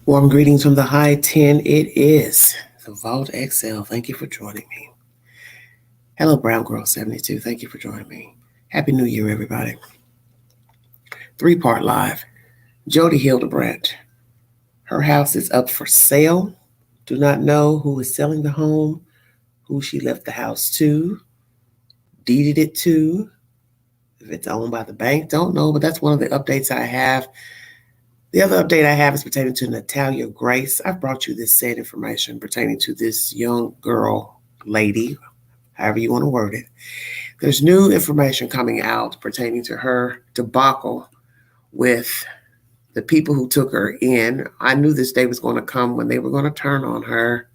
Warm greetings from the high 10. It is the Vault XL. Thank you for joining me. Hello, Brown Girl 72. Thank you for joining me. Happy New Year, everybody. 3-part live. Jodi Hildebrandt. Her house is up for sale. Do not know who is selling the home, who she left the house to, deeded it to. If it's owned by the bank, don't know, but that's one of the updates I have. The other update I have is pertaining to Natalia Grace. I've brought you this sad information pertaining to this young girl, lady, however you want to word it. There's new information coming out pertaining to her debacle with the people who took her in. I knew this day was going to come when they were going to turn on her,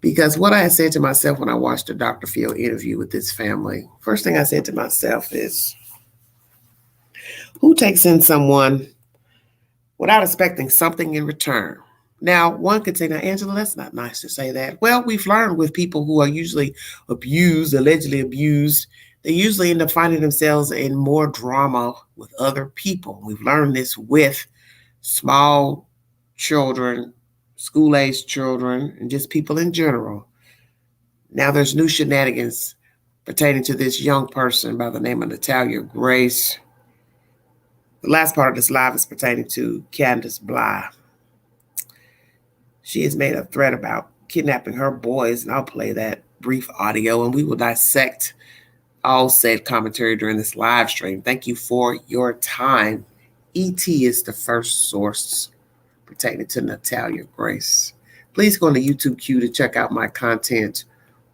because what I had said to myself when I watched the Dr. Phil interview with this family, first thing I said to myself is, who takes in someone without expecting something in return? Now, one could say, now, Angela, that's not nice to say that. Well, we've learned with people who are usually abused, allegedly abused, they usually end up finding themselves in more drama with other people. We've learned this with small children, school-aged children, and just people in general. Now there's new shenanigans pertaining to this young person by the name of Natalia Grace. The last part of this live is pertaining to Candus. She has made a threat about kidnapping her boys, and I'll play that brief audio, and we will dissect all said commentary during this live stream. Thank you for your time. ET is the first source pertaining to Natalia Grace. Please go on the YouTube queue to check out my content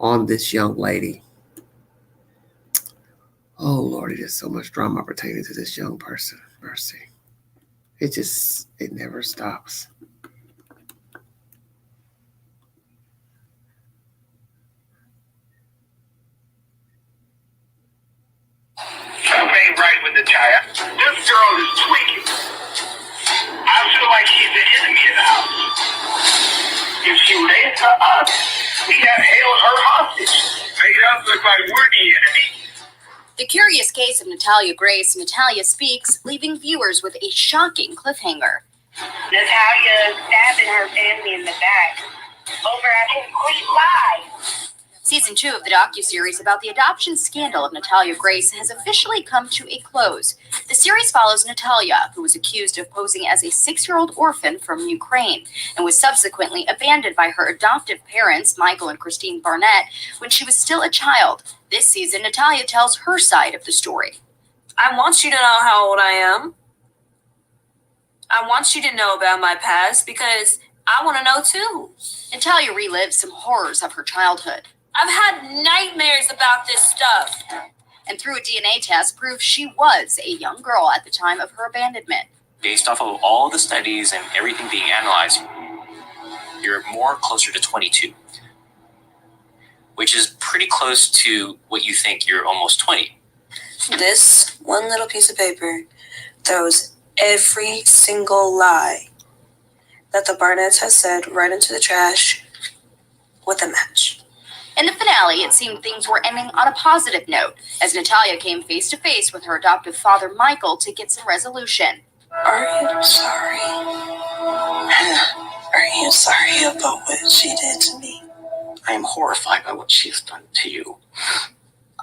on this young lady. Oh, Lordy, there's so much drama pertaining to this young person. Mercy. It never stops. Something ain't right with Natalia. This girl is tweaking. I feel like she's the enemy of the house. If she laid to us, we have held her hostage. Make us look like we're the enemy. The curious case of Natalia Grace, Natalia Speaks, leaving viewers with a shocking cliffhanger. Natalia stabbing her family in the back over a complete lie. Season 2 of the docuseries about the adoption scandal of Natalia Grace has officially come to a close. The series follows Natalia, who was accused of posing as a 6-year-old orphan from Ukraine and was subsequently abandoned by her adoptive parents, Michael and Christine Barnett, when she was still a child. This season, Natalia tells her side of the story. I want you to know how old I am. I want you to know about my past because I want to know too. Natalia relives some horrors of her childhood. I've had nightmares about this stuff. And through a DNA test, proves she was a young girl at the time of her abandonment. Based off of all the studies and everything being analyzed, you're more closer to 22, which is pretty close to what you think you're almost 20. This one little piece of paper throws every single lie that the Barnetts has said right into the trash with a match. In the finale, it seemed things were ending on a positive note, as Natalia came face-to-face with her adoptive father, Michael, to get some resolution. Are you sorry? Are you sorry about what she did to me? I am horrified by what she has done to you.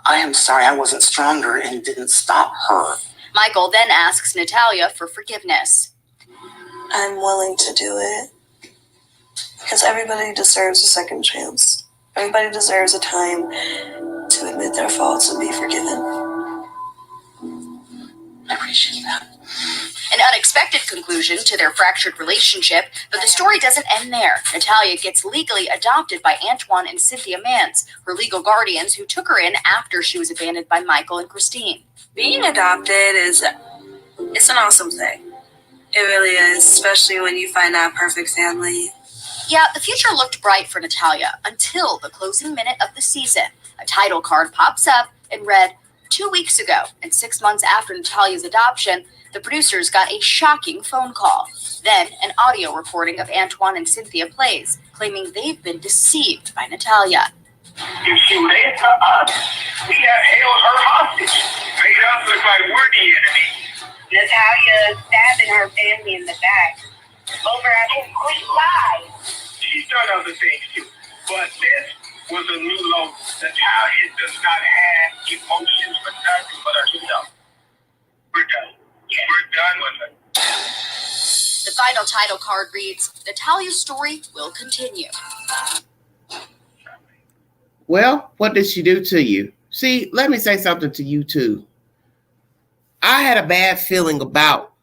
I am sorry I wasn't stronger and didn't stop her. Michael then asks Natalia for forgiveness. I'm willing to do it. Because everybody deserves a second chance. Everybody deserves a time to admit their faults and be forgiven. I appreciate that. An unexpected conclusion to their fractured relationship, but the story doesn't end there. Natalia gets legally adopted by Antoine and Cynthia Mance, her legal guardians who took her in after she was abandoned by Michael and Christine. Being adopted it's an awesome thing. It really is, especially when you find that perfect family. Yeah, the future looked bright for Natalia until the closing minute of the season. A title card pops up and read, 2 weeks ago, and 6 months after Natalia's adoption, the producers got a shocking phone call. Then, an audio recording of Antoine and Cynthia plays, claiming they've been deceived by Natalia. If she laid to us, we have held her hostage. Made us look like we're the enemy. Natalia stabbing her family in the back over a complete lie. She's done other things too, but this was a new low. Natalia does not have emotions for nothing but herself. We're done. We're done with her. The final title card reads, Natalia's story will continue. Well, what did she do to you? See, let me say something to you too. I had a bad feeling about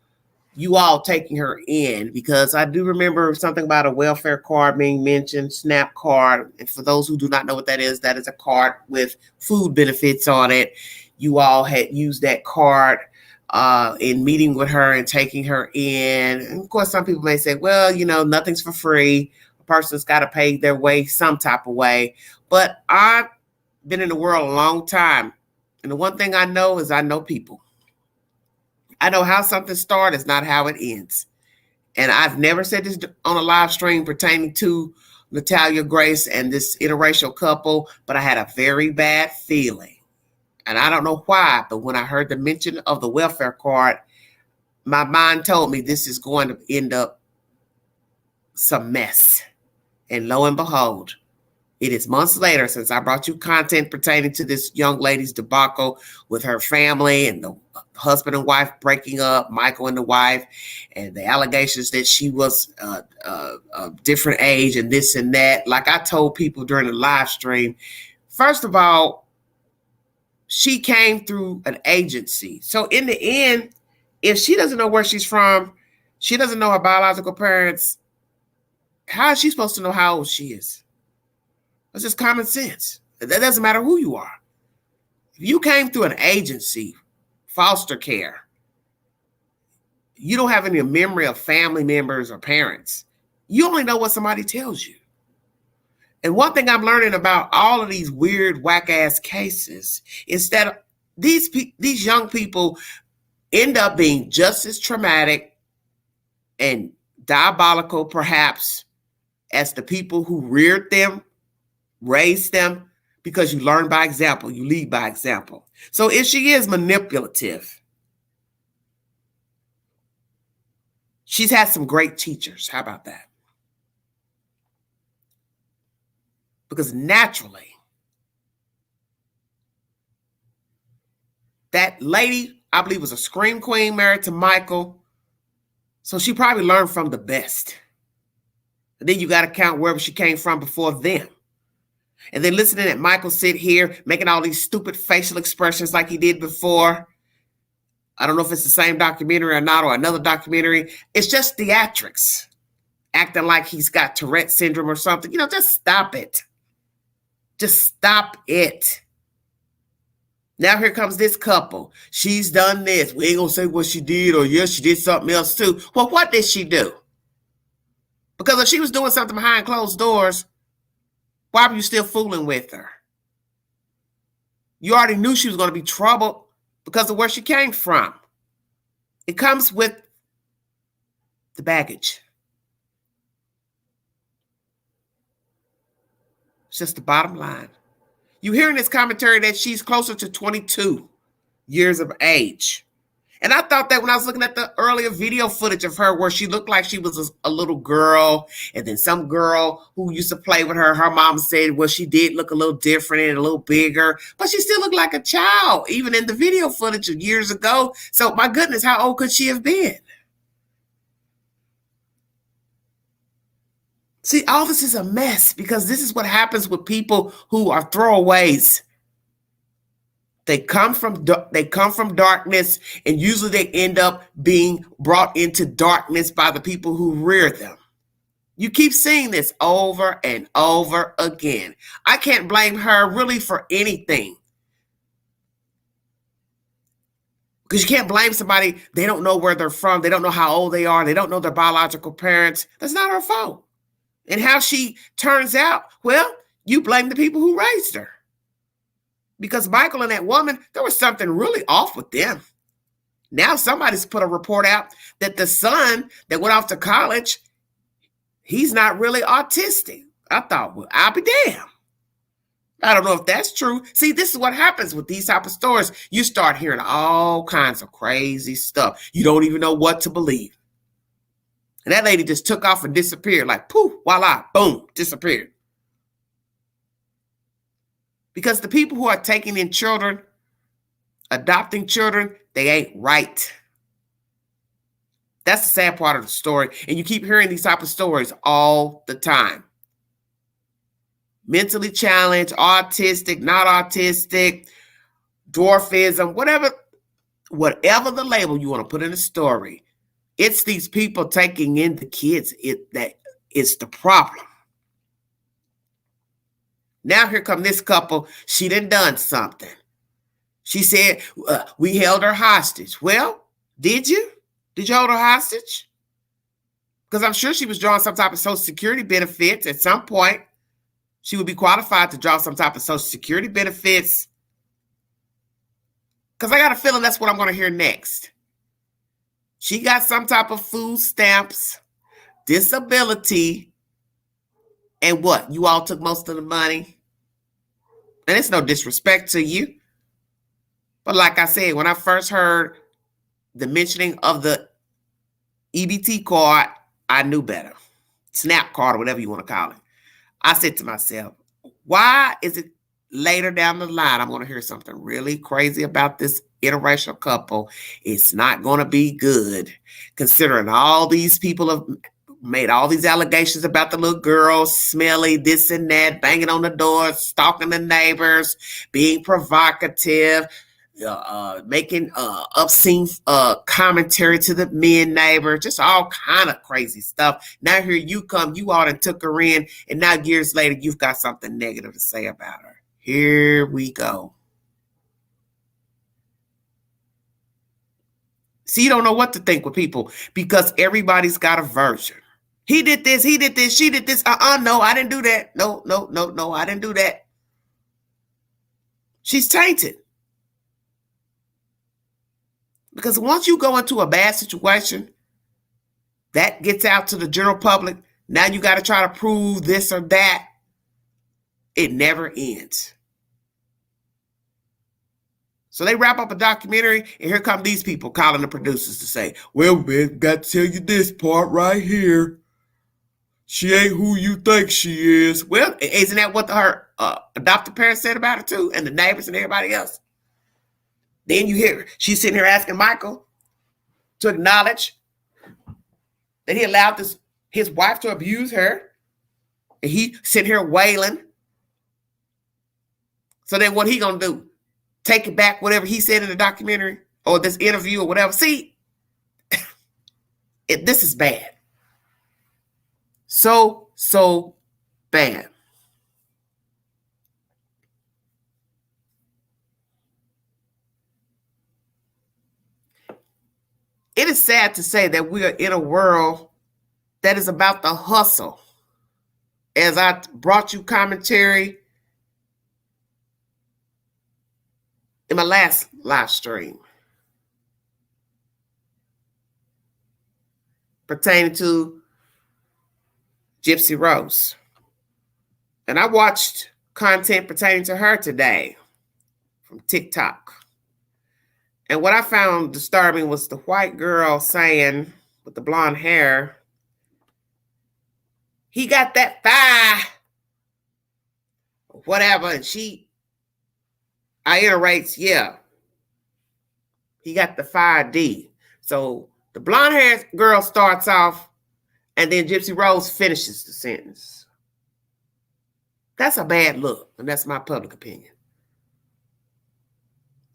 you all taking her in because I do remember something about a welfare card being mentioned, SNAP card. And for those who do not know what that is a card with food benefits on it. You all had used that card in meeting with her and taking her in. And of course, some people may say, well, you know, nothing's for free. A person's got to pay their way some type of way. But I've been in the world a long time. And the one thing I know is I know people. I know how something starts is not how it ends. And I've never said this on a live stream pertaining to Natalia Grace and this interracial couple, but I had a very bad feeling. And I don't know why, but when I heard the mention of the welfare card, my mind told me this is going to end up some mess. And lo and behold, it is months later since I brought you content pertaining to this young lady's debacle with her family and the husband and wife breaking up, Michael and the wife, and the allegations that she was a different age and this and that. Like I told people during the live stream, first of all, she came through an agency. So in the end, if she doesn't know where she's from, she doesn't know her biological parents, how is she supposed to know how old she is? That's just common sense. That doesn't matter who you are. If you came through an agency, foster care, you don't have any memory of family members or parents. You only know what somebody tells you. And one thing I'm learning about all of these weird, whack-ass cases is that these young people end up being just as traumatic and diabolical, perhaps, as the people who reared them, raised them, because you learn by example, you lead by example. So if she is manipulative, she's had some great teachers. How about that? Because naturally, that lady, I believe, was a scream queen married to Michael. So she probably learned from the best. And then you got to count wherever she came from before them. And then listening at Michael sit here, making all these stupid facial expressions like he did before. I don't know if it's the same documentary or not, or another documentary. It's just theatrics. Acting like he's got Tourette syndrome or something. You know, just stop it. Just stop it. Now here comes this couple. She's done this. We ain't gonna say what she did, or yes, she did something else too. Well, what did she do? Because if she was doing something behind closed doors, why were you still fooling with her? You already knew she was going to be troubled because of where she came from. It comes with the baggage. It's just the bottom line. You hear in this commentary that she's closer to 22 years of age. And I thought that when I was looking at the earlier video footage of her where she looked like she was a little girl, and then some girl who used to play with her, her mom said, well, she did look a little different and a little bigger, but she still looked like a child, even in the video footage of years ago. So my goodness, how old could she have been? See, all this is a mess because this is what happens with people who are throwaways. They come from darkness, and usually they end up being brought into darkness by the people who rear them. You keep seeing this over and over again. I can't blame her really for anything. Because you can't blame somebody, they don't know where they're from, they don't know how old they are, they don't know their biological parents. That's not her fault. And how she turns out, well, you blame the people who raised her. Because Michael and that woman, there was something really off with them. Now somebody's put a report out that the son that went off to college, he's not really autistic. I thought, well, I'll be damned. I don't know if that's true. See, this is what happens with these type of stories. You start hearing all kinds of crazy stuff. You don't even know what to believe. And that lady just took off and disappeared, like poof, voila, boom, disappeared. Because the people who are taking in children, adopting children, they ain't right. That's the sad part of the story. And you keep hearing these type of stories all the time. Mentally challenged, autistic, not autistic, dwarfism, whatever the label you want to put in the story. It's these people taking in the kids that is the problem. Now here come this couple. She done something. She said, we held her hostage. Well, did you? Did you hold her hostage? Because I'm sure she was drawing some type of Social Security benefits at some point. She would be qualified to draw some type of Social Security benefits. Because I got a feeling that's what I'm going to hear next. She got some type of food stamps, disability, and what? You all took most of the money? And it's no disrespect to you. But like I said, when I first heard the mentioning of the EBT card, I knew better. SNAP card or whatever you want to call it. I said to myself, why is it later down the line I'm going to hear something really crazy about this interracial couple? It's not going to be good, considering all these people have made all these allegations about the little girl, smelly, this and that, banging on the doors, stalking the neighbors, being provocative, making obscene commentary to the men neighbor, just all kind of crazy stuff. Now here you come, you all done took her in, and now years later, you've got something negative to say about her. Here we go. See, you don't know what to think with people because everybody's got a version. He did this, she did this. No, I didn't do that. No, I didn't do that. She's tainted. Because once you go into a bad situation, that gets out to the general public. Now you got to try to prove this or that. It never ends. So they wrap up a documentary, and here come these people calling the producers to say, well, man, got to tell you this part right here. She ain't who you think she is. Well, isn't that what her adopted parents said about her too, and the neighbors and everybody else? Then you hear she's sitting here asking Michael to acknowledge that he allowed his wife to abuse her. And he sitting here wailing. So then what he going to do? Take it back, whatever he said in the documentary or this interview or whatever. See, this is bad. So bad. It is sad to say that we are in a world that is about the hustle. As I brought you commentary in my last live stream pertaining to Gypsy Rose. And I watched content pertaining to her today from TikTok. And what I found disturbing was the white girl saying, with the blonde hair, he got that thigh, or whatever. And I iterates, yeah, he got the 5D. So the blonde haired girl starts off, and then Gypsy Rose finishes the sentence. That's a bad look, and that's my public opinion.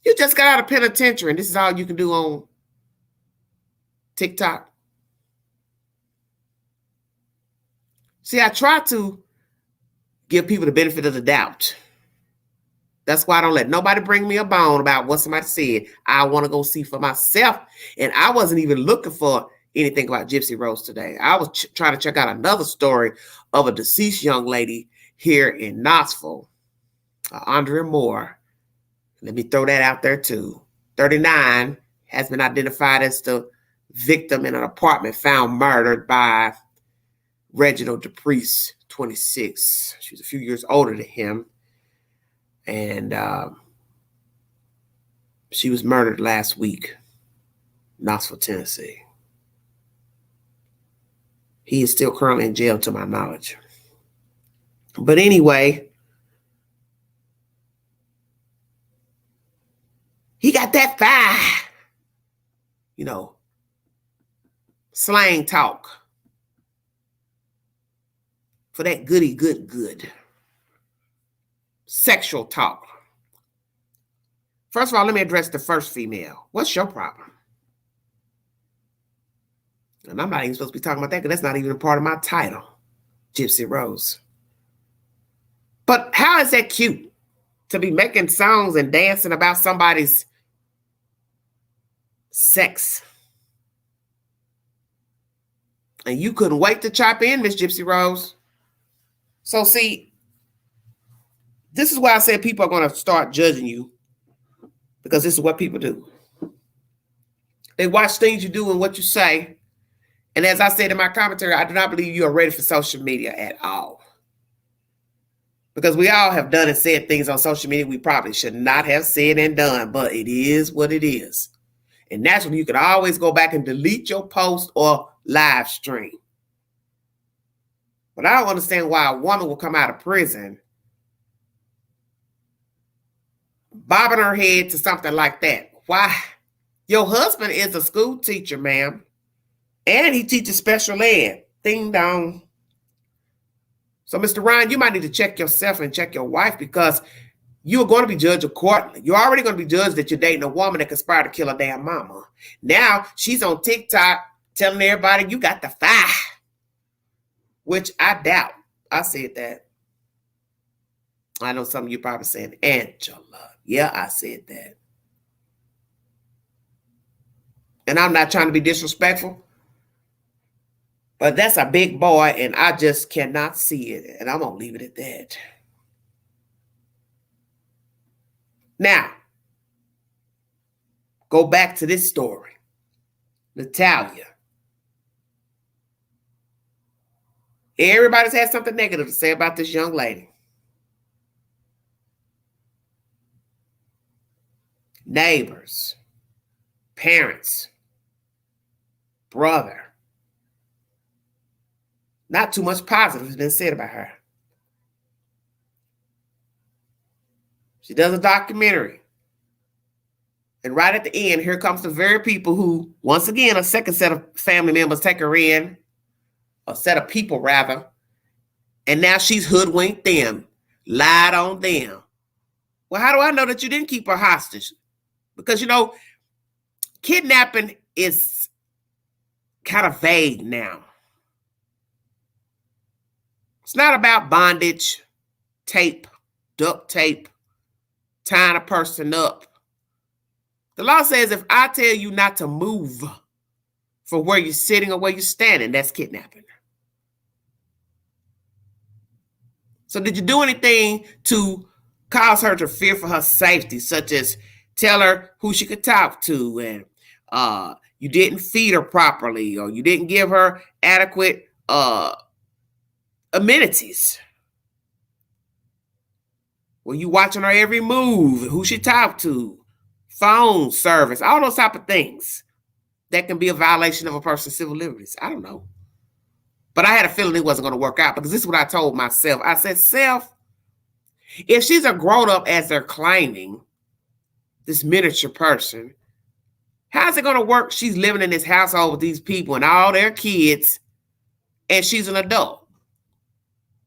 You just got out of penitentiary, and this is all you can do on TikTok. See, I try to give people the benefit of the doubt. That's why I don't let nobody bring me a bone about what somebody said. I want to go see for myself. And I wasn't even looking for anything about Gypsy Rose today. I was trying to check out another story of a deceased young lady here in Knoxville, Andrea Moore. Let me throw that out there too. 39, has been identified as the victim in an apartment found murdered by Reginald DePriest, 26. She was a few years older than him. And she was murdered last week, Knoxville, Tennessee. He is still currently in jail to my knowledge. But anyway, he got that fire, you know, slang talk for that goody good. Sexual talk. First of all, let me address the first female. What's your problem? And I'm not even supposed to be talking about that because that's not even a part of my title, Gypsy Rose. But how is that cute to be making songs and dancing about somebody's sex? And you couldn't wait to chop in, Miss Gypsy Rose. So see, this is why I said people are going to start judging you, because this is what people do. They watch things you do and what you say. And as I said in my commentary, I do not believe you are ready for social media at all. Because we all have done and said things on social media we probably should not have said and done, but it is what it is. And that's when you can always go back and delete your post or live stream. But I don't understand why a woman will come out of prison bobbing her head to something like that. Why? Your husband is a school teacher, ma'am. And he teaches special ed. Ding dong. So, Mr. Ryan, you might need to check yourself and check your wife, because you are going to be judged accordingly. You're already going to be judged that you're dating a woman that conspired to kill her damn mama. Now, she's on TikTok telling everybody you got the fire, which I doubt. I said that. I know some of you probably saying, Angela. Yeah, I said that. And I'm not trying to be disrespectful, but that's a big boy, and I just cannot see it. And I'm going to leave it at that. Now, go back to this story. Natalia. Everybody's had something negative to say about this young lady. Neighbors, parents, brother. Not too much positive has been said about her. She does a documentary. And right at the end, here comes the very people who, once again, a second set of family members take her in, a set of people rather, and now she's hoodwinked them, lied on them. Well, how do I know that you didn't keep her hostage? Because, you know, kidnapping is kind of vague now. It's not about bondage, tape, duct tape, tying a person up. The law says if I tell you not to move from where you're sitting or where you're standing, that's kidnapping. So did you do anything to cause her to fear for her safety, such as tell her who she could talk to, and you didn't feed her properly, or you didn't give her adequate amenities? Were you watching her every move, who she talked to, phone service, all those type of things that can be a violation of a person's civil liberties? I don't know. But I had a feeling it wasn't going to work out, because this is what I told myself. I said, self, if she's a grown-up as they're claiming, this miniature person, how's it going to work? She's living in this household with these people and all their kids, and she's an adult.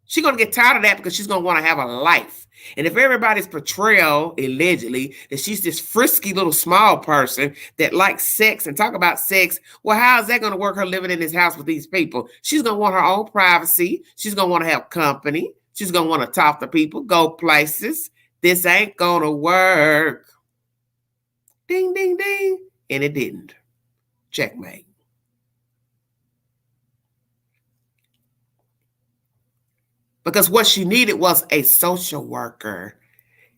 She's going to get tired of that, because she's going to want to have a life. And if everybody's portrayal, allegedly, that she's this frisky little small person that likes sex and talk about sex, well, how is that going to work, her living in this house with these people? She's going to want her own privacy. She's going to want to have company. She's going to want to talk to people, go places. This ain't going to work. Ding, ding, ding. And it didn't. Checkmate. Because what she needed was a social worker,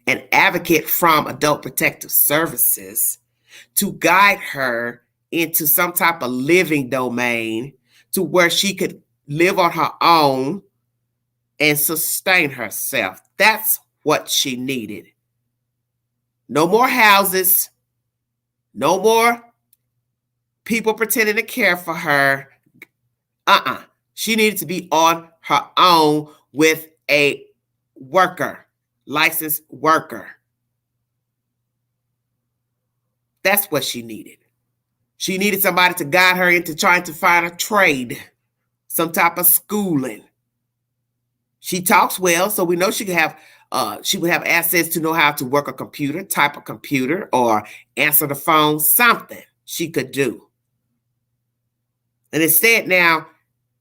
an advocate from Adult Protective Services to guide her into some type of living domain to where she could live on her own and sustain herself. That's what she needed. No more houses. No more people pretending to care for her. She needed to be on her own with a worker, licensed worker. That's what she needed. She needed somebody to guide her into trying to find a trade, some type of schooling. She talks well, so we know she would have access to know how to work a computer, type a computer, or answer the phone, something she could do. And instead now,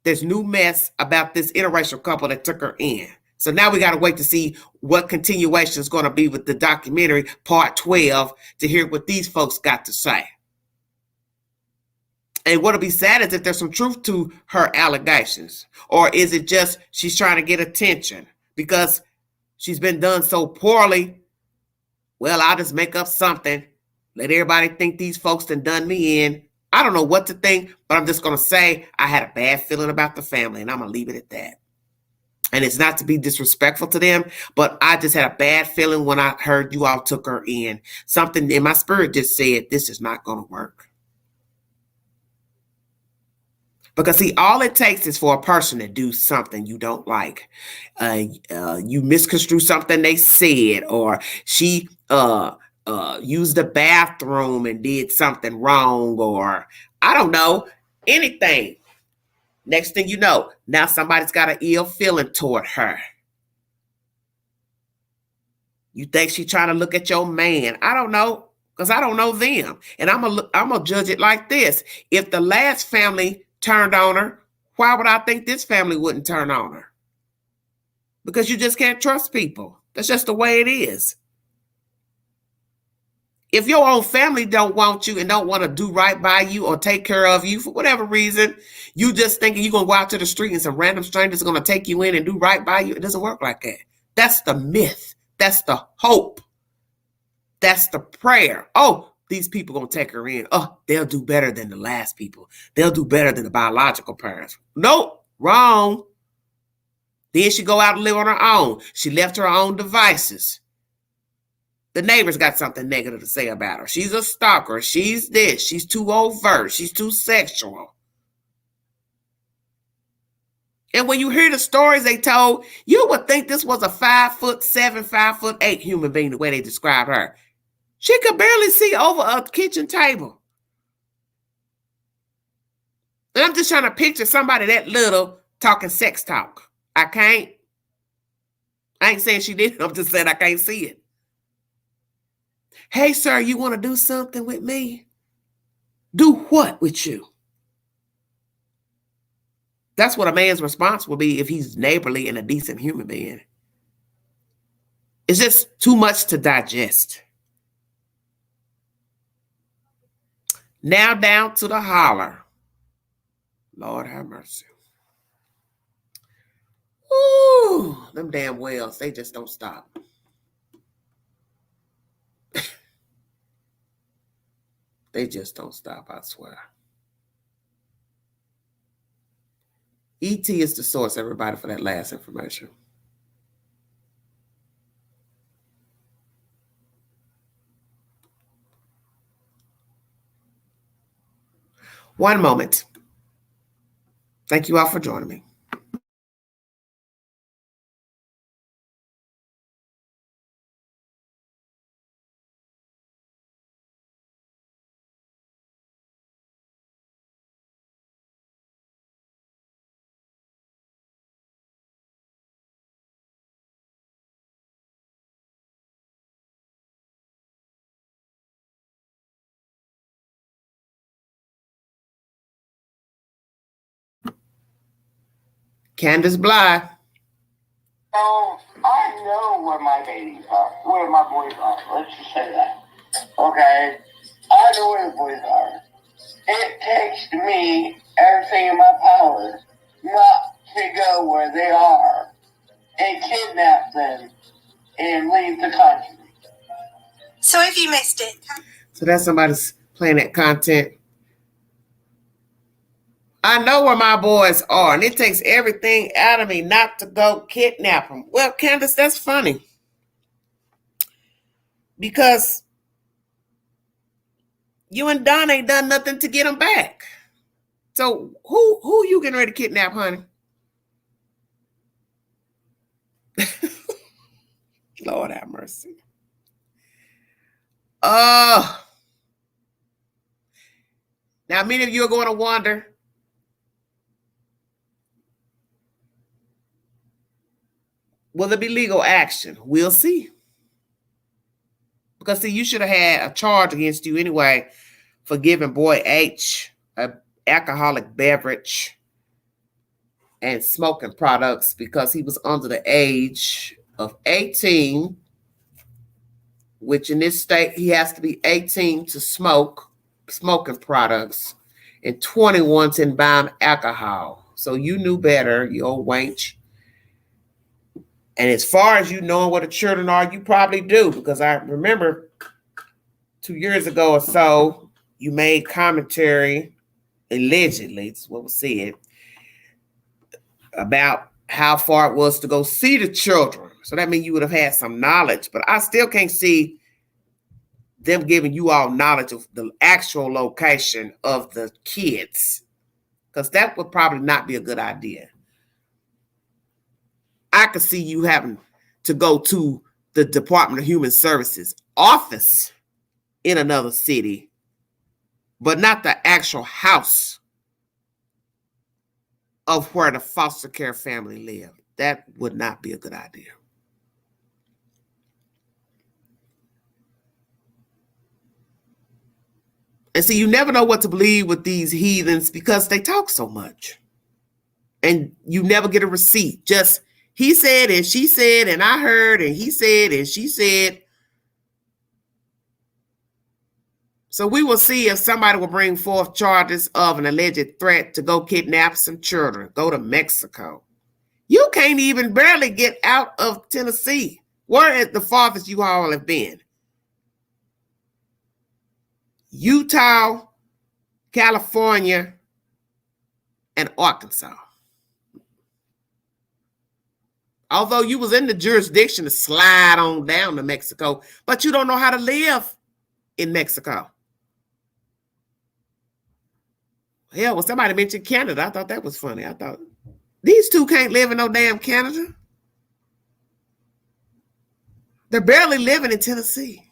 there's new mess about this interracial couple that took her in. So now we got to wait to see what continuation is going to be with the documentary, part 12, to hear what these folks got to say. And what'll be sad is if there's some truth to her allegations, or is it just she's trying to get attention because she's been done so poorly? Well, I'll just make up something, let everybody think these folks done me in. I don't know what to think, but I'm just going to say I had a bad feeling about the family, and I'm going to leave it at that. And it's not to be disrespectful to them, but I just had a bad feeling when I heard you all took her in. Something in my spirit just said, this is not going to work. Because, see, all it takes is for a person to do something you don't like. You misconstrue something they said, or she used the bathroom and did something wrong, or I don't know, anything. Next thing you know, now somebody's got an ill feeling toward her. You think she's trying to look at your man. I don't know, because I don't know them. And I'm gonna judge it like this. If the last family turned on her, why would I think this family wouldn't turn on her? Because you just can't trust people. That's just the way it is. If your own family don't want you and don't want to do right by you or take care of you for whatever reason, you just thinking you're going to go out to the street and some random strangers are going to take you in and do right by you. It doesn't work like that. That's the myth. That's the hope. That's the prayer. Oh, these people going to take her in. Oh, they'll do better than the last people. They'll do better than the biological parents. Nope, wrong. Then she go out and live on her own. She left her own devices. The neighbors got something negative to say about her. She's a stalker. She's this. She's too overt. She's too sexual. And when you hear the stories they told, you would think this was a 5'7", 5'8" human being, the way they described her. She could barely see over a kitchen table. And I'm just trying to picture somebody that little talking sex talk. I can't. I ain't saying she didn't. I'm just saying I can't see it. Hey, sir, you want to do something with me? Do what with you? That's what a man's response will be if he's neighborly and a decent human being. It's just too much to digest. Now down to the holler. Lord have mercy. Ooh, them damn wells, they just don't stop. They just don't stop, I swear. ET is the source, everybody, for that last information. One moment. Thank you all for joining me. Candus Bly. So I know where my babies are, where my boys are. Let's just say that. Okay? I know where the boys are. It takes me everything in my power not to go where they are and kidnap them and leave the country. So if you missed it. So that's somebody's playing that content. I know where my boys are, and it takes everything out of me not to go kidnap them. Well, Candus, that's funny. because you and Don ain't done nothing to get them back. So who you getting ready to kidnap, honey? Lord have mercy. Now many of you are going to wonder, will there be legal action? We'll see. Because see, you should have had a charge against you anyway for giving boy H an alcoholic beverage and smoking products because he was under the age of 18, which in this state, he has to be 18 to smoke smoking products and 21 to imbibe alcohol. So you knew better, you old wench. And as far as you knowing what the children are, you probably do, because I remember 2 years ago or so, you made commentary, allegedly, it's what was said, about how far it was to go see the children. So that means you would have had some knowledge, but I still can't see them giving you all knowledge of the actual location of the kids, because that would probably not be a good idea. I could see you having to go to the Department of Human Services office in another city, but not the actual house of where the foster care family lived. That would not be a good idea. And see, you never know what to believe with these heathens because they talk so much. And you never get a receipt. Just he said and she said and I heard and he said and she said. So we will see if somebody will bring forth charges of an alleged threat to go kidnap some children, go to Mexico. You can't even barely get out of Tennessee. Where is the farthest you all have been? Utah, California, and Arkansas. Although you was in the jurisdiction to slide on down to Mexico, but you don't know how to live in Mexico. Hell, when somebody mentioned Canada, I thought that was funny. I thought, these two can't live in no damn Canada. They're barely living in Tennessee.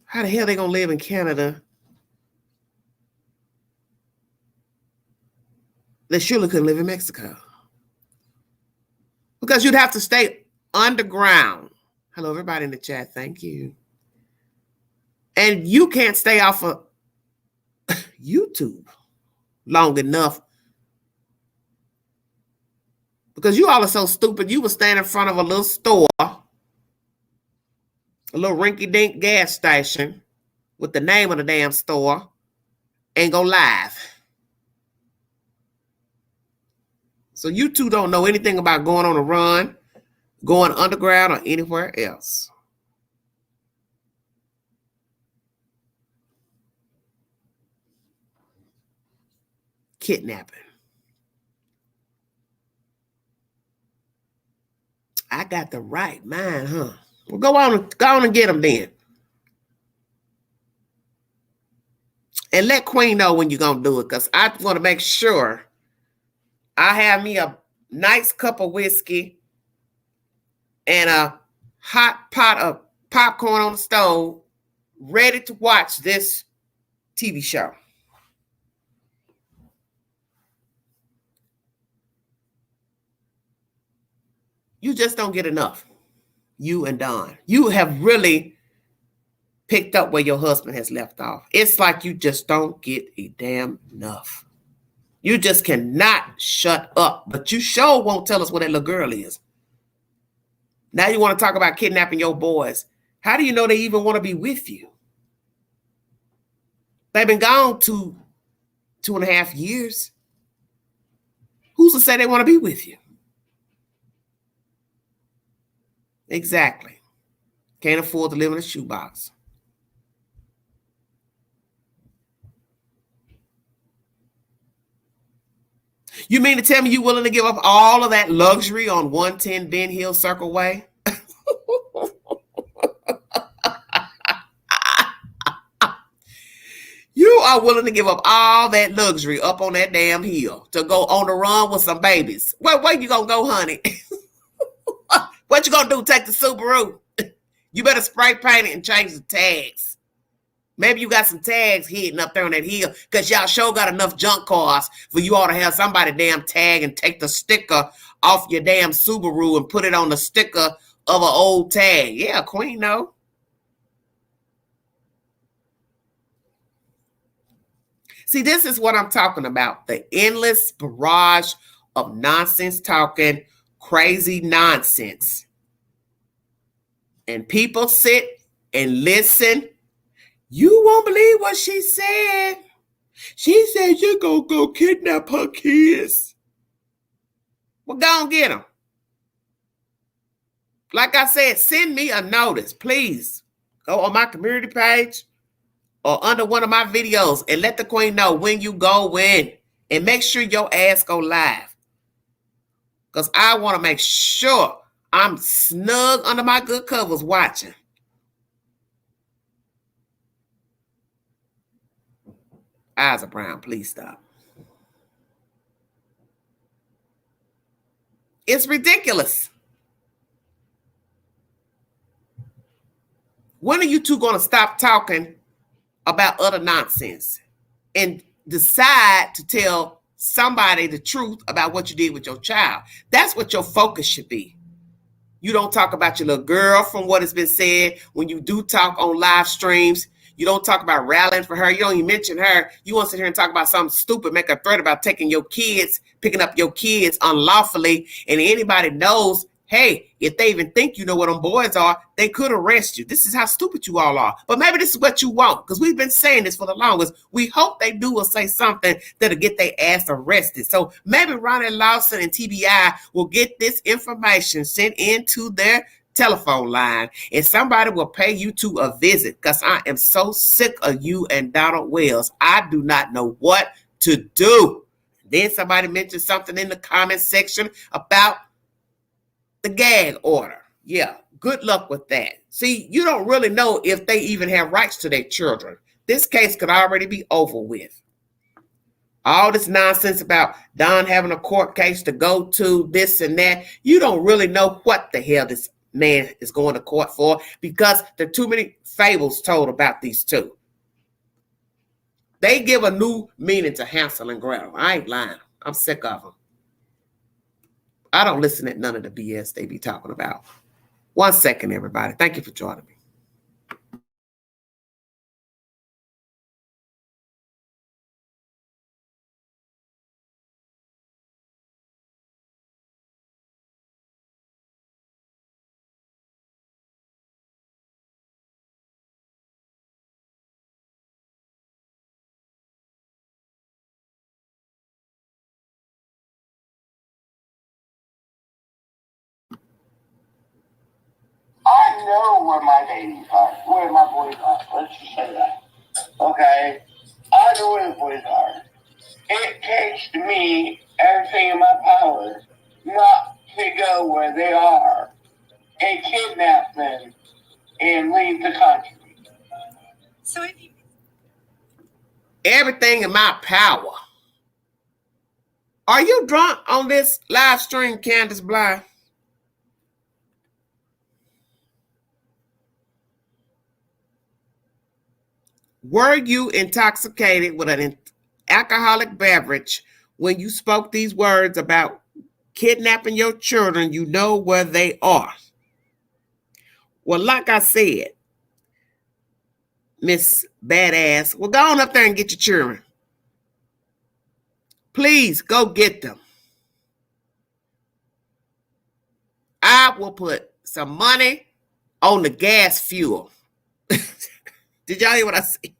How the hell they gonna live in Canada? They surely couldn't live in Mexico. Because you'd have to stay underground. Hello, everybody in the chat. Thank you. And you can't stay off of YouTube long enough. Because you all are so stupid. You would stand in front of a little store, a little rinky-dink gas station with the name of the damn store, and go live. So you two don't know anything about going on a run, going underground, or anywhere else. Kidnapping. I got the right mind, huh? Well, go on and get them then. And let Queen know when you're going to do it, because I want to make sure I have me a nice cup of whiskey and a hot pot of popcorn on the stove, ready to watch this TV show. You just don't get enough. You and Don. You have really picked up where your husband has left off. It's like you just don't get a damn enough. You just cannot shut up. But you sure won't tell us where that little girl is. Now you want to talk about kidnapping your boys. How do you know they even want to be with you? They've been gone 2.5 years. Who's to say they want to be with you? Exactly. Can't afford to live in a shoebox. You mean to tell me you're willing to give up all of that luxury on 110 Ben Hill Circle Way? y'all willing to give up all that luxury up on that damn hill to go on the run with some babies? Where you gonna go, honey? What you gonna do? Take the Subaru? You better spray paint it and change the tags. Maybe you got some tags hidden up there on that hill because y'all sure got enough junk cars for you all to have somebody damn tag and take the sticker off your damn Subaru and put it on the sticker of an old tag. Yeah, Queen, no. See, this is what I'm talking about. The endless barrage of nonsense talking, crazy nonsense. And people sit and listen. You won't believe what she said. She said you're going to go kidnap her kids. Well, go and get them. Like I said, send me a notice, please. Go on my community page or under one of my videos and let the queen know when you go in. And make sure your ass go live. Because I want to make sure I'm snug under my good covers watching. Eyes are brown. Please stop. It's ridiculous. When are you two going to stop talking about other nonsense and decide to tell somebody the truth about what you did with your child? That's what your focus should be. You don't talk about your little girl from what has been said. When you do talk on live streams, you don't talk about rallying for her. You don't even mention her. You want to sit here and talk about something stupid, make a threat about taking your kids, picking up your kids unlawfully. And anybody knows, hey, if they even think you know what them boys are, they could arrest you. This is how stupid you all are. But maybe this is what you want, because we've been saying this for the longest. We hope they do or say something that'll get their ass arrested. So maybe Ronnie Lawson and TBI will get this information sent into their telephone line, and somebody will pay you to a visit, because I am so sick of you and Donald Wells. I do not know what to do. Then somebody mentioned something in the comment section about the gag order. Yeah, good luck with that. See, you don't really know if they even have rights to their children. This case could already be over with. All this nonsense about Don having a court case to go to, this and that. You don't really know what the hell this man is going to court for, because there are too many fables told about these two. They give a new meaning to Hansel and Gretel. I ain't lying. I'm sick of them. I don't listen to none of the BS they be talking about. 1 second, everybody. Thank you for joining me. I know where my babies are, where my boys are. Let's just say that. Okay? I know where the boys are. It takes me everything in my power not to go where they are and kidnap them and leave the country. So if you Everything in my power. Are you drunk on this live stream, Candus Bly? Were you intoxicated with an alcoholic beverage when you spoke these words about kidnapping your children? You know where they are. Well, like I said, Miss Badass, well, go on up there and get your children. Please go get them. I will put some money on the gas fuel. Did y'all hear what I said?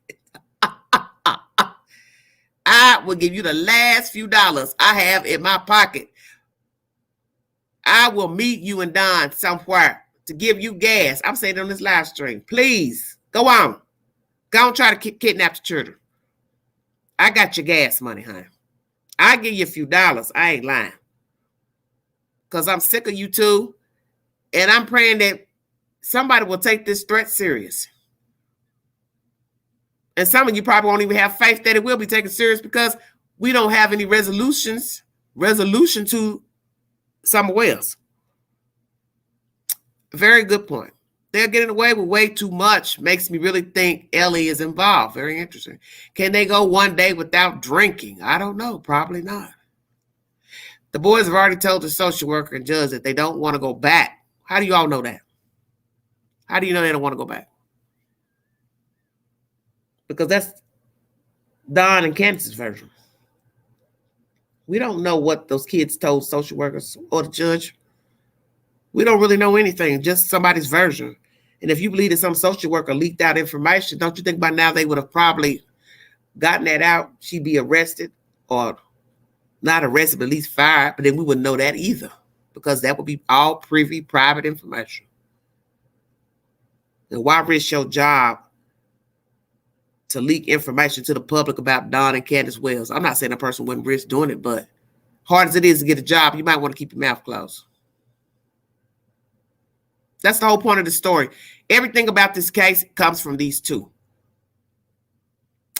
I will give you the last few dollars I have in my pocket. I will meet you and Don somewhere to give you gas. I'm saying on this live stream. Please, go on. Go and try to kidnap the children. I got your gas money, honey. I'll give you a few dollars. I ain't lying. Because I'm sick of you two. And I'm praying that somebody will take this threat serious. And some of you probably won't even have faith that it will be taken serious because we don't have any resolution to somewhere else. Very good point. They're getting away with way too much. Makes me really think Ellie is involved. Very interesting. Can they go one day without drinking? I don't know. Probably not. The boys have already told the social worker and judge that they don't want to go back. How do you all know that? How do you know they don't want to go back? Because that's Don and Candus's version. We don't know what those kids told social workers or the judge. We don't really know anything, just somebody's version. And if you believe that some social worker leaked out information, don't you think by now they would have probably gotten that out? She'd be arrested, or not arrested, but at least fired. But then we wouldn't know that either, because that would be all private information. And why risk your job to leak information to the public about Don and Candus Wells? I'm not saying a person wouldn't risk doing it, but hard as it is to get a job, you might want to keep your mouth closed. That's the whole point of the story. Everything about this case comes from these two.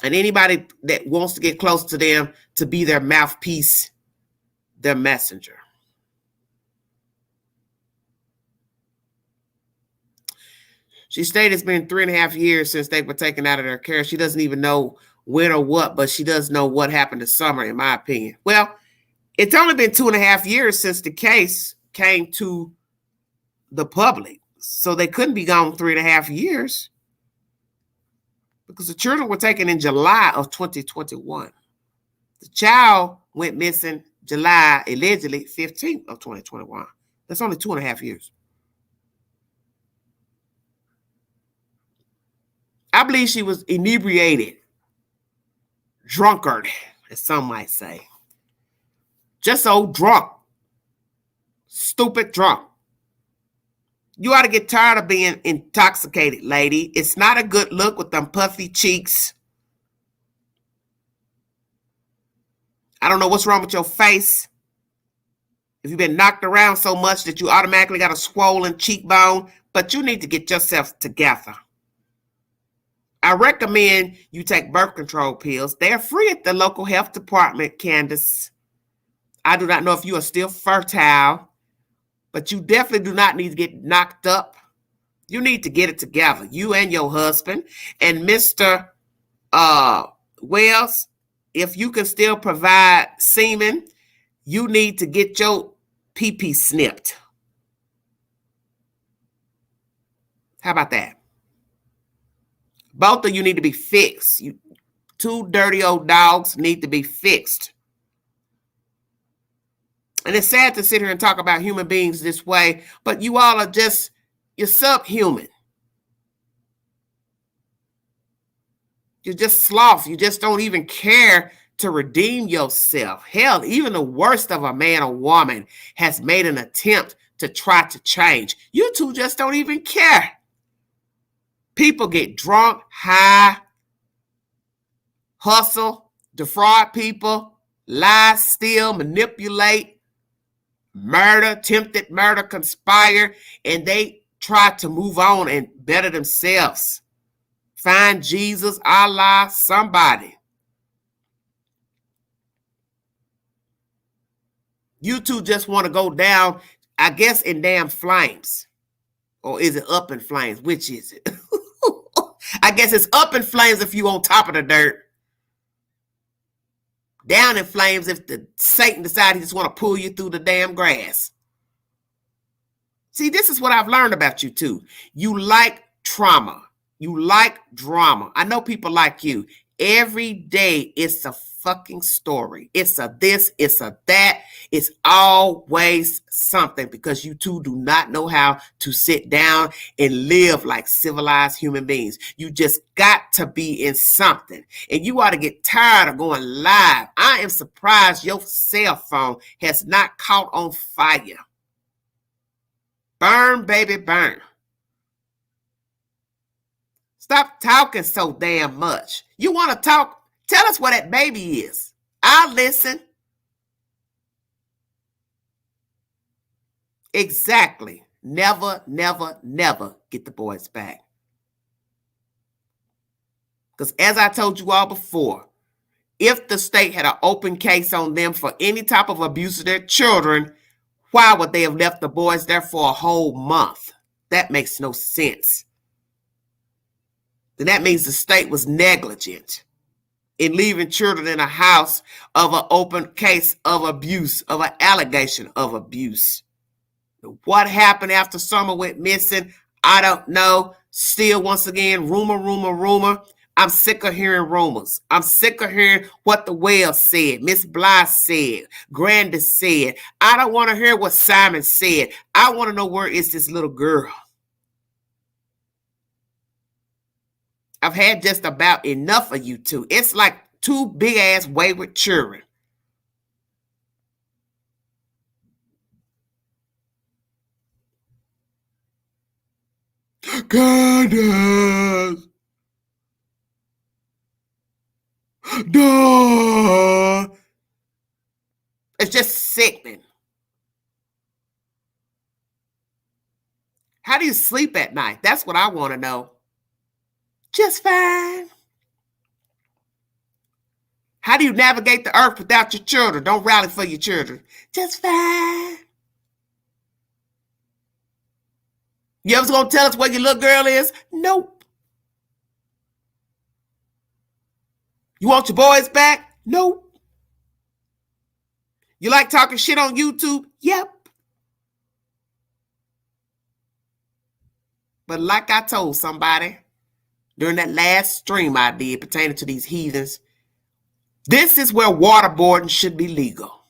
And anybody that wants to get close to them to be their mouthpiece, their messenger. She stated it's been 3.5 years since they were taken out of their care. She doesn't even know when or what, but she does know what happened this summer, in my opinion. Well, it's only been 2.5 years since the case came to the public. So they couldn't be gone 3.5 years because the children were taken in July of 2021. The child went missing July, allegedly 15th of 2021. That's only 2.5 years. I believe she was inebriated, drunkard, as some might say. Just old drunk, stupid drunk. You ought to get tired of being intoxicated, lady. It's not a good look with them puffy cheeks. I don't know what's wrong with your face. If you've been knocked around so much that you automatically got a swollen cheekbone, but you need to get yourself together. I recommend you take birth control pills. They're free at the local health department, Candus. I do not know if you are still fertile, but you definitely do not need to get knocked up. You need to get it together, you and your husband. And Mr. Wells, if you can still provide semen, you need to get your pee-pee snipped. How about that? Both of you need to be fixed. You two dirty old dogs need to be fixed. And it's sad to sit here and talk about human beings this way, but you all are just, you're subhuman. You're just sloth. You just don't even care to redeem yourself. Hell, even the worst of a man or woman has made an attempt to try to change. You two just don't even care. People get drunk, high, hustle, defraud people, lie, steal, manipulate, murder, attempted murder, conspire, and they try to move on and better themselves. Find Jesus, Allah, somebody. You two just want to go down, I guess, in damn flames. Or is it up in flames? Which is it? I guess it's up in flames if you on top of the dirt. Down in flames if the Satan decides he just want to pull you through the damn grass. See, this is what I've learned about you two. You like trauma. You like drama. I know people like you. Every day it's a fucking story. It's a this, it's a that. It's always something because you two do not know how to sit down and live like civilized human beings. You just got to be in something. And you ought to get tired of going live. I am surprised your cell phone has not caught on fire. Burn, baby, burn. Stop talking so damn much. You want to talk? Tell us what that baby is. I'll listen. Exactly. Never, never, never get the boys back. Because as I told you all before, if the state had an open case on them for any type of abuse of their children, why would they have left the boys there for a whole month? That makes no sense. Then that means the state was negligent in leaving children in a house of an open case of abuse, of an allegation of abuse. What happened after Summer went missing? I don't know. Still, once again, rumor. I'm sick of hearing rumors. I'm sick of hearing what the Wells said, Miss Bly said, Grandis said. I don't want to hear what Simon said. I want to know where is this little girl. I've had just about enough of you two. It's like two big-ass wayward children. Candus! Duh! It's just sickening. How do you sleep at night? That's what I want to know. Just fine. How do you navigate the earth without your children? Don't rally for your children. Just fine. You ever gonna tell us where your little girl is? Nope. You want your boys back? Nope. You like talking shit on YouTube? Yep. But like I told somebody during that last stream I did pertaining to these heathens, this is where waterboarding should be legal.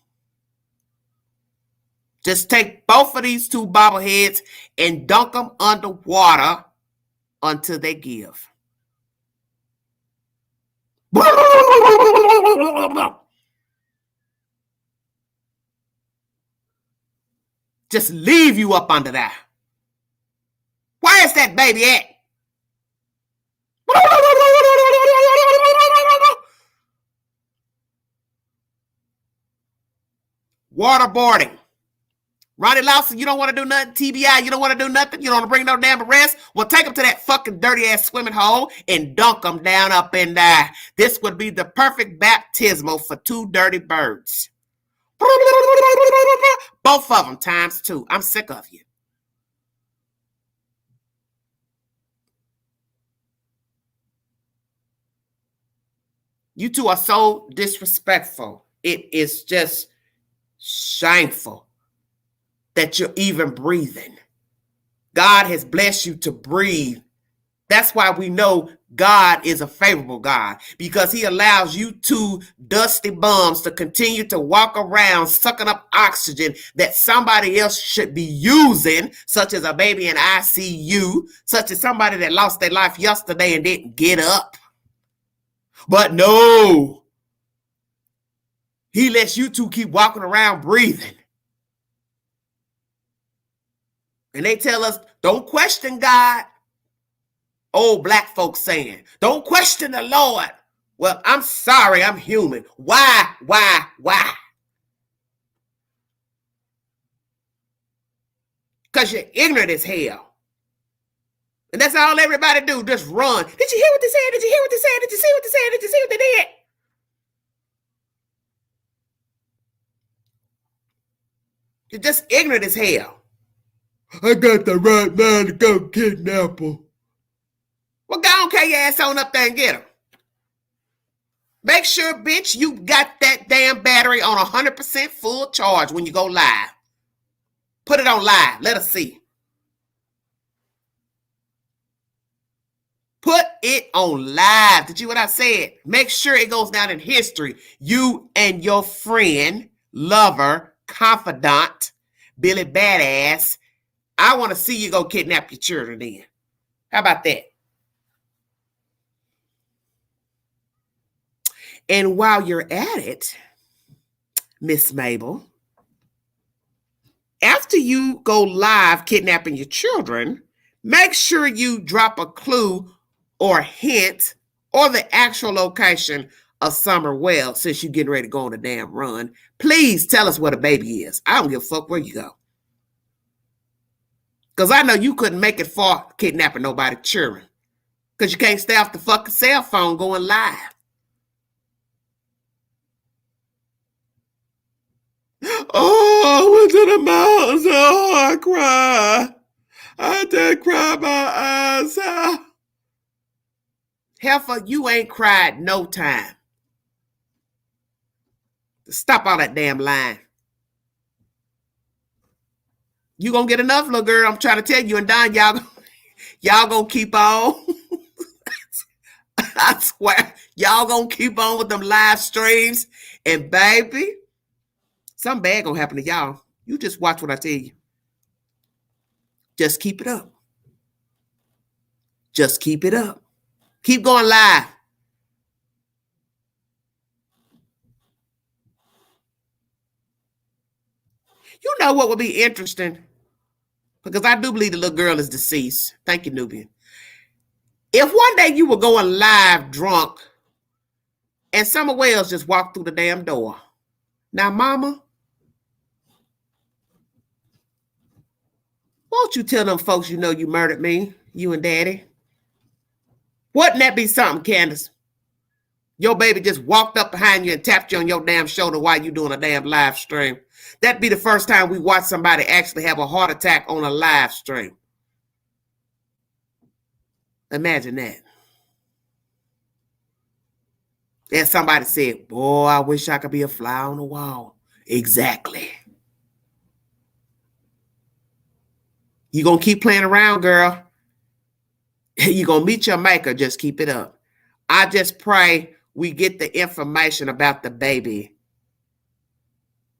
Just take both of these two bobbleheads and dunk them underwater until they give. Just leave you up under there. Where is that baby at? Waterboarding. Ronnie Lawson, you don't want to do nothing. TBI, you don't want to do nothing. You don't want to bring no damn arrest. Well, take them to that fucking dirty ass swimming hole and dunk them down up in there. This would be the perfect baptismal for two dirty birds. Both of them times two. I'm sick of you. You two are so disrespectful. It is just shameful that you're even breathing. God has blessed you to breathe. That's why we know God is a favorable God, because he allows you two dusty bums to continue to walk around sucking up oxygen that somebody else should be using, such as a baby in ICU, such as somebody that lost their life yesterday and didn't get up. But no, he lets you two keep walking around breathing. And they tell us, don't question God. Old black folks saying, don't question the Lord. Well, I'm sorry, I'm human. Why? Because you're ignorant as hell. And that's all everybody do, just run. Did you hear what they said? Did you hear what they said? Did you see what they said? Did you see what they did? You're just ignorant as hell. I got the right man to go kidnap her. Well, go on, carry your ass on up there and get her. Make sure, bitch, you got that damn battery on 100% full charge when you go live. Put it on live. Let us see. Put it on live. Did you hear what I said? Make sure it goes down in history. You and your friend, lover, confidant, Billy Badass. I want to see you go kidnap your children then. How about that? And while you're at it, Miss Mabel, after you go live kidnapping your children, make sure you drop a clue or hint or the actual location of Summer Wells, since you're getting ready to go on a damn run. Please tell us what a baby is. I don't give a fuck where you go. Because I know you couldn't make it far kidnapping nobody's children. Because you can't stay off the fucking cell phone going live. Oh, I went to the mountains. Oh, I cried. I did cry my eyes out. Heifer, you ain't cried no time. Stop all that damn lying. You gonna get enough, little girl. I'm trying to tell you and Don, y'all gonna keep on. I swear, y'all gonna keep on with them live streams. And baby, something bad gonna happen to y'all. You just watch what I tell you. Just keep it up. Just keep it up. Keep going live. You know what would be interesting? Because I do believe the little girl is deceased. Thank you, Nubian. If one day you were going live drunk and Summer Wells just walked through the damn door. Now, mama, won't you tell them folks you know you murdered me, you and daddy? Wouldn't that be something, Candus? Your baby just walked up behind you and tapped you on your damn shoulder while you doing a damn live stream. That'd be the first time we watch somebody actually have a heart attack on a live stream. Imagine that. And somebody said, boy, I wish I could be a fly on the wall. Exactly. You gonna keep playing around, girl. You gonna meet your maker. Just keep it up. I just pray we get the information about the baby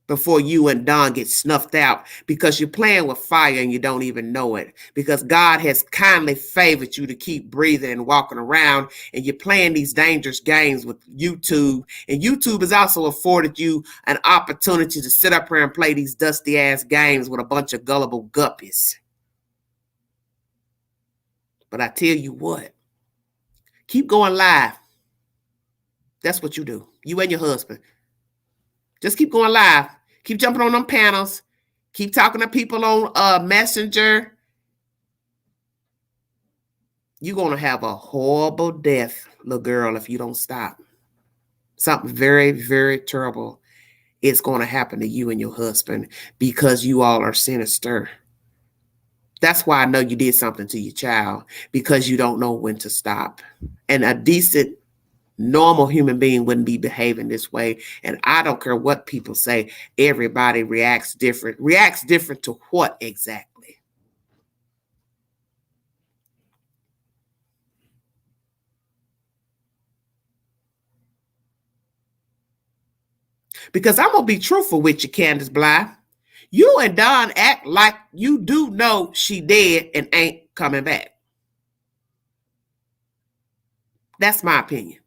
before you and Don get snuffed out, because you're playing with fire and you don't even know it, because God has kindly favored you to keep breathing and walking around, and you're playing these dangerous games with YouTube, and YouTube has also afforded you an opportunity to sit up here and play these dusty ass games with a bunch of gullible guppies. But I tell you what, keep going live. That's what you do. You and your husband. Just keep going live. Keep jumping on them panels. Keep talking to people on Messenger. You're going to have a horrible death, little girl, if you don't stop. Something very, very terrible is going to happen to you and your husband because you all are sinister. That's why I know you did something to your child, because you don't know when to stop. And a decent, normal human being wouldn't be behaving this way. And I don't care what people say. Everybody reacts different. Reacts different to what exactly? Because I'm going to be truthful with you, Candace Bly. You and Don act like you do know she dead and ain't coming back. That's my opinion.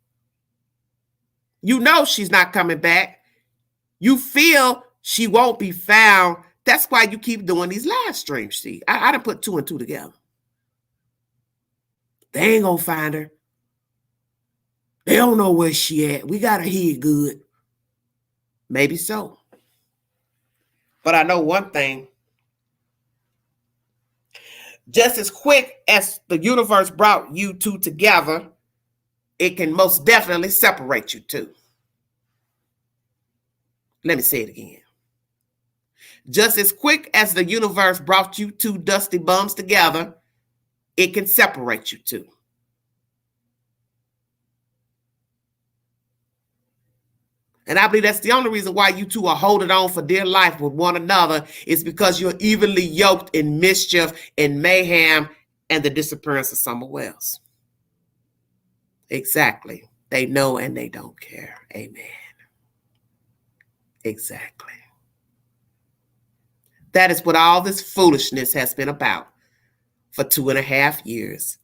You know she's not coming back. You feel she won't be found. That's why you keep doing these live streams. See, I done put 2 and 2 together. They ain't gonna find her. They don't know where she at. We got her here good. Maybe so. But I know one thing. Just as quick as the universe brought you two together, it can most definitely separate you two. Let me say it again. Just as quick as the universe brought you two dusty bums together, it can separate you two. And I believe that's the only reason why you two are holding on for dear life with one another, is because you're evenly yoked in mischief and mayhem and the disappearance of Summer Wells. Exactly. They know and they don't care. Amen. Exactly. That is what all this foolishness has been about for 2.5 years.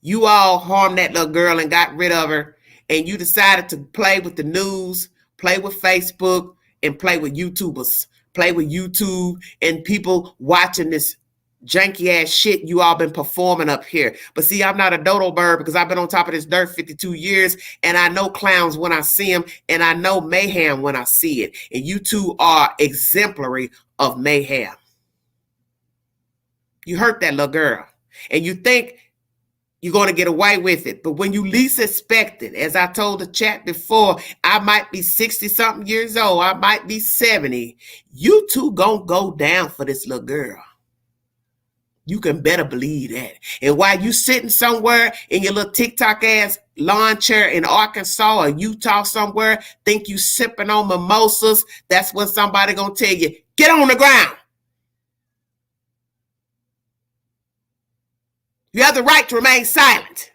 You all harmed that little girl and got rid of her, and you decided to play with the news, play with Facebook, and play with YouTubers, play with YouTube and people watching this janky ass shit you all been performing up here. But see, I'm not a dodo bird because I've been on top of this dirt 52 years, and I know clowns when I see them, and I know mayhem when I see it. And you two are exemplary of mayhem. You hurt that little girl, and you think you're going to get away with it. But when you least expect it, as I told the chat before, I might be 60-something years old. I might be 70. You two going to go down for this little girl. You can better believe that. And while you sitting somewhere in your little TikTok ass lawn chair in Arkansas or Utah somewhere, think you sipping on mimosas, that's when somebody going to tell you, get on the ground. You have the right to remain silent.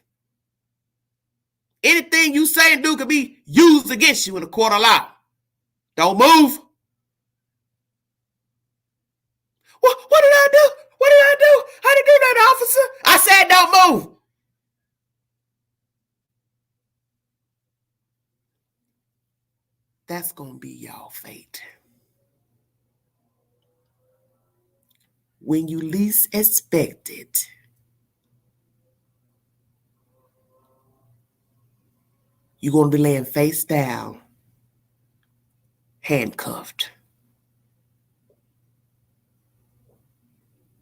Anything you say and do could be used against you in a court of law. Don't move. What did I do? What did I do? How did I do that, officer? I said don't move. That's going to be y'all fate. When you least expect it, you're going to be laying face down, handcuffed.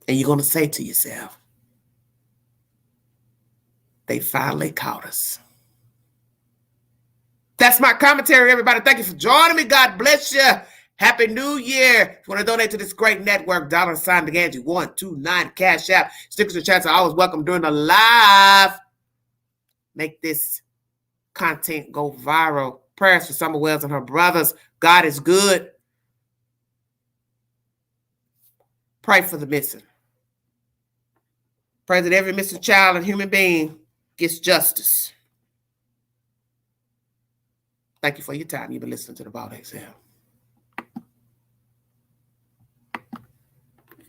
And you're going to say to yourself, they finally caught us. That's my commentary, everybody. Thank you for joining me. God bless you. Happy New Year. If you want to donate to this great network, $129 Cash App. Stickers and chats are always welcome during the live. Make this content go viral. Prayers for Summer Wells and her brothers. God is good. Pray for the missing. Pray that every missing child and human being gets justice. Thank you for your time. You've been listening to the Bald XL.